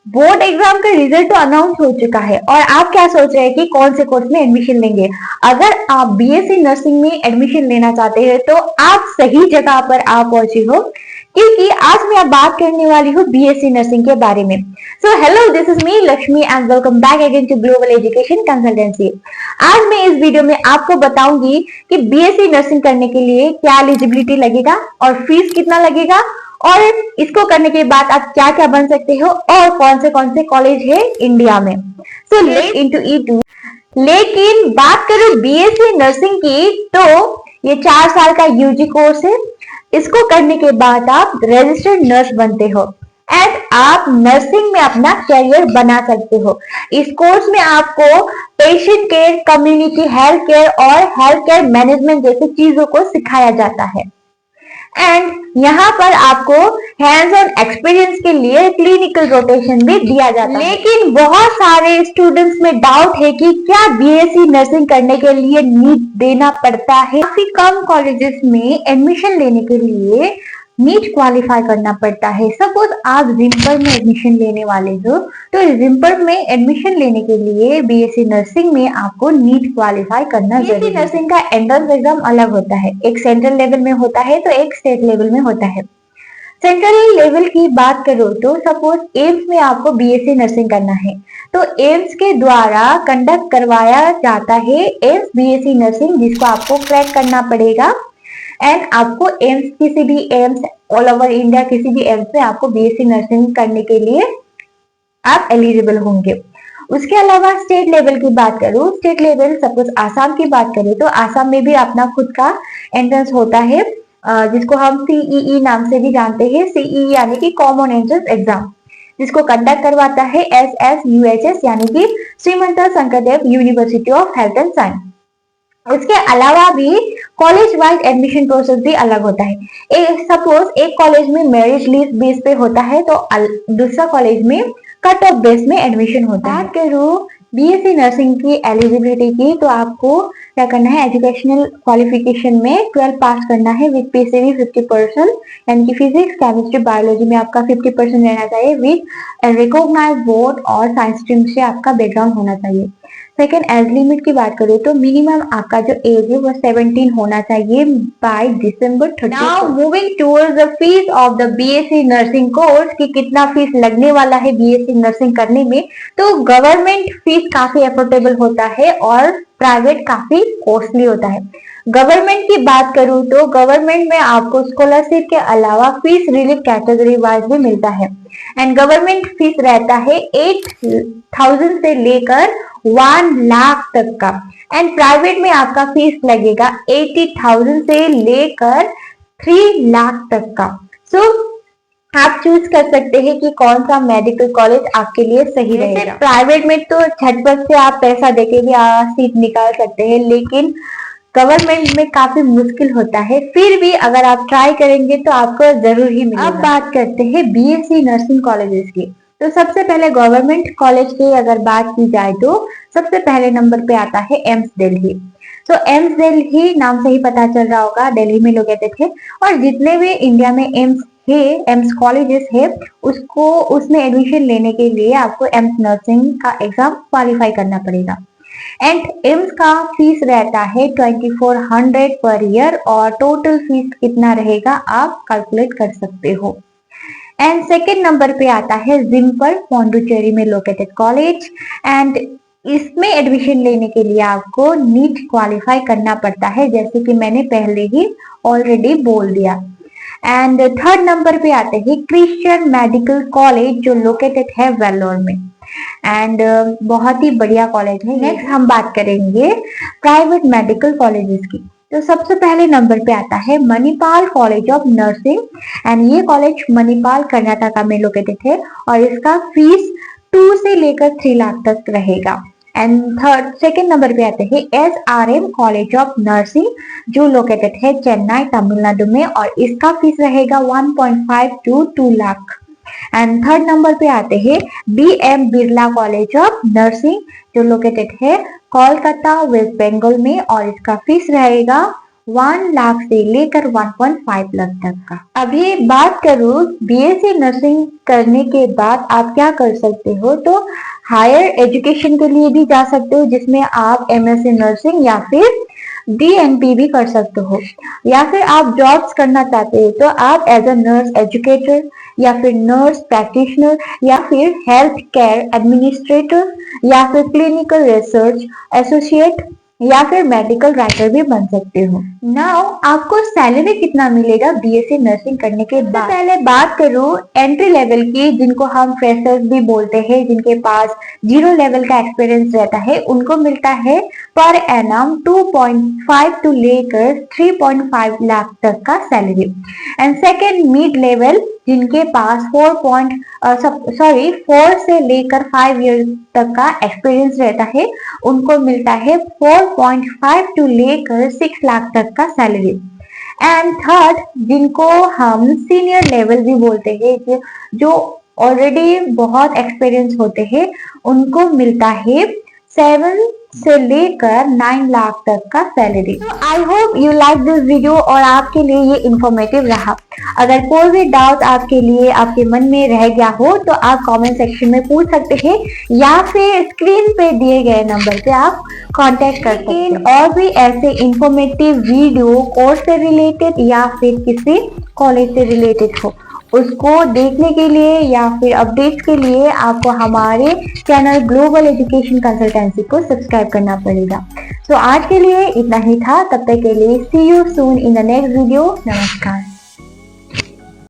Board exam का result तो announce हो चुका है और आप क्या सोच रहे हैं कि कौन से कोर्स में एडमिशन लेंगे। अगर आप बीएससी नर्सिंग में एडमिशन लेना चाहते हैं तो आप सही जगह पर आप पहुंचे हो, क्योंकि आज मैं बात करने वाली हूँ बीएससी नर्सिंग के बारे में। So hello, this is me Lakshmi and welcome back again to Global Education Consultancy. आज मैं इस वीडियो में आपको बताऊंगी कि बीएससी नर्सिंग करने के लिए क्या एलिजिबिलिटी लगेगा और फीस कितना लगेगा, और इसको करने के बाद आप क्या क्या बन सकते हो और कौन से कॉलेज है इंडिया में। So let into it. लेकिन बात करूं बीएससी नर्सिंग की, तो ये 4 साल का यूजी कोर्स है। इसको करने के बाद आप रजिस्टर्ड नर्स बनते हो एंड आप नर्सिंग में अपना करियर बना सकते हो। इस कोर्स में आपको patient care, community health care और हेल्थ केयर मैनेजमेंट जैसी चीजों को सिखाया जाता है। एंड यहाँ पर आपको हैंड्स ऑन एक्सपीरियंस के लिए क्लिनिकल रोटेशन भी दिया जाता है। लेकिन बहुत सारे स्टूडेंट्स में डाउट है कि क्या बीएससी नर्सिंग करने के लिए नीट देना पड़ता है। काफी कम कॉलेजेस में एडमिशन लेने के लिए नीट क्वालिफाई करना पड़ता है। सपोज आप जिम्पर में एडमिशन लेने वाले हो, तो जिम्पर में एडमिशन लेने के लिए बीएससी नर्सिंग में आपको नीट क्वालिफाई करना जरूरी है। बीएससी नर्सिंग का एंट्रेंस एग्जाम अलग होता है, एक सेंट्रल लेवल में होता है तो एक स्टेट लेवल में होता है। सेंट्रल लेवल की बात करो तो सपोज एम्स में आपको बीएससी नर्सिंग करना है, तो एम्स के द्वारा कंडक्ट करवाया जाता है एम्स बीएससी नर्सिंग, जिसको आपको क्रैक करना पड़ेगा। एंड आपको एम्स, किसी भी एम्स ऑल ओवर इंडिया, किसी भी एम्स में आपको बीएससी नर्सिंग करने के लिए आप एलिजिबल होंगे। उसके अलावा स्टेट लेवल की बात करूं, स्टेट लेवल सपोज आसाम की बात करें तो आसाम में भी अपना खुद का एंट्रेंस होता है, जिसको हम सीईई नाम से भी जानते हैं। सीईई यानी कि कॉमन एंट्रेंस एग्जाम, जिसको कंडक्ट करवाता है एसएसयूएचएस यानी कि Srimanta Sankardev university of health and science. उसके अलावा भी कॉलेज वाइज एडमिशन प्रोसेस भी अलग होता है। सपोज एक कॉलेज में मेरिट लिस्ट बेस पे होता है तो दूसरा कॉलेज में कट ऑफ बेस में एडमिशन होता है। बात करूं बीएससी नर्सिंग की एलिजिबिलिटी की, तो आपको क्या करना है, एजुकेशनल क्वालिफिकेशन में 12 पास करना है विद पीसीबी 50%, यानी कि फिजिक्स, केमिस्ट्री, बायोलॉजी में आपका 50% रहना चाहिए विद रिकॉग्नाइज्ड बोर्ड, और साइंस स्ट्रीम से आपका बैकग्राउंड होना चाहिए। सेकेंड, एज लिमिट की बात करूँ तो मिनिमम आपका जो एज है वो 17 होना चाहिए by December 30। Now moving towards the fees of the BSc nursing course कि कितना फीस लगने वाला है बीएससी नर्सिंग करने में, तो गवर्नमेंट फीस काफी अफोर्डेबल होता है और प्राइवेट काफी कॉस्टली होता है। गवर्नमेंट की बात करूं तो गवर्नमेंट में आपको स्कॉलरशिप के अलावा फीस रिलीफ कैटेगरी वाइज भी मिलता है। एंड गवर्नमेंट फीस रहता है 8,000 से लेकर 1 लाख तक का। एंड प्राइवेट में आपका फीस लगेगा 80,000 से लेकर 3 लाख तक का। सो आप चूज कर सकते हैं कि कौन सा मेडिकल कॉलेज आपके लिए सही रहेगा। प्राइवेट में तो झटपट से आप पैसा देके भी सीट निकाल सकते हैं, लेकिन गवर्नमेंट में काफी मुश्किल होता है। फिर भी अगर आप ट्राई करेंगे तो आपको जरूर ही मिलेगा। अब बात करते हैं बीएससी नर्सिंग कॉलेजेस की। तो सबसे पहले गवर्नमेंट कॉलेज की अगर बात की जाए तो सबसे पहले नंबर पे आता है एम्स दिल्ली। तो एम्स दिल्ली नाम से ही पता चल रहा होगा, दिल्ली में लोकेटेड है। और जितने भी इंडिया में एम्स है, एम्स कॉलेजेस है, उसमें एडमिशन लेने के लिए आपको एम्स नर्सिंग का एग्जाम क्वालिफाई करना पड़ेगा। एंड एम्स का फीस रहता है 2400 पर ईयर, और टोटल फीस कितना रहेगा आप कैलकुलेट कर सकते हो। एंड सेकेंड नंबर पे आता है जिम्पर पौंडुचेरी में लोकेटेड कॉलेज। एंड इसमें एडमिशन लेने के लिए आपको नीट क्वालिफाई करना पड़ता है, जैसे कि मैंने पहले ही ऑलरेडी बोल दिया। एंड थर्ड नंबर पे आते हैं क्रिश्चियन मेडिकल कॉलेज, जो लोकेटेड है वेल्लोर में। एंड बहुत ही बढ़िया कॉलेज है। नेक्स्ट हम बात करेंगे प्राइवेट मेडिकल कॉलेजेस की। तो सबसे पहले नंबर पे आता है Manipal college of nursing. And ये कॉलेज मणिपाल कर्नाटका में लोकेटेड है, और इसका फीस 2 से लेकर 3 लाख तक रहेगा। एंड सेकेंड नंबर पे आते हैं SRM कॉलेज ऑफ नर्सिंग, जो लोकेटेड है चेन्नई तमिलनाडु में, और इसका फीस रहेगा 1.5 to 2 lakh. And third number पे आते हैं BM Birla college of nursing, जो लोकेटेड है कोलकाता वेस्ट बंगाल में, और इसका फीस रहेगा 1 लाख से लेकर 1.5 लाख तक का। अभी बात करूँ बीएससी नर्सिंग करने के बाद आप क्या कर सकते हो, तो हायर एजुकेशन के लिए भी जा सकते हो, जिसमें आप एमएससी नर्सिंग या फिर डीएनपी भी कर सकते हो, या फिर आप जॉब्स करना चाहते हो तो आप एज अ नर्स एजुकेटर या फिर नर्स प्रैक्टिशनर या फिर हेल्थ केयर एडमिनिस्ट्रेटर या फिर क्लिनिकल रिसर्च एसोसिएट या फिर मेडिकल राइटर भी बन सकते हो। नाउ आपको सैलरी कितना मिलेगा बीएससी नर्सिंग करने के बाद? पहले बात करूँ एंट्री लेवल की, जिनको हम फ्रेशर्स भी बोलते हैं, जिनके पास 0 लेवल का एक्सपीरियंस रहता है, उनको मिलता है पर एनम 2.5 to लेकर 3.5 लाख तक का salary. And second mid level, जिनके पास 4 से लेकर 5 ईयर तक का एक्सपीरियंस रहता है, उनको मिलता है 4.5 to लेकर 6 लाख तक का सैलरी। एंड थर्ड, जिनको हम सीनियर लेवल भी बोलते हैं, जो ऑलरेडी बहुत एक्सपीरियंस होते हैं, उनको मिलता है 7 से लेकर 9 लाख तक का सैलरी। तो I hope you like this video और आपके लिए ये इंफॉर्मेटिव रहा। अगर कोई भी डाउट आपके लिए आपके मन में रह गया हो तो आप कमेंट सेक्शन में पूछ सकते हैं, या फिर स्क्रीन पे दिए गए नंबर पे आप कांटेक्ट कर सकते हैं। और भी ऐसे इंफॉर्मेटिव वीडियो कोर्स से रिलेटेड या फिर किसी कॉलेज से रिलेटेड हो, उसको देखने के लिए या फिर अपडेट्स के लिए आपको हमारे चैनल ग्लोबल एजुकेशन कंसल्टेंसी को सब्सक्राइब करना पड़ेगा। तो आज के लिए इतना ही था, तब तक के लिए see you soon in the next video. नमस्कार।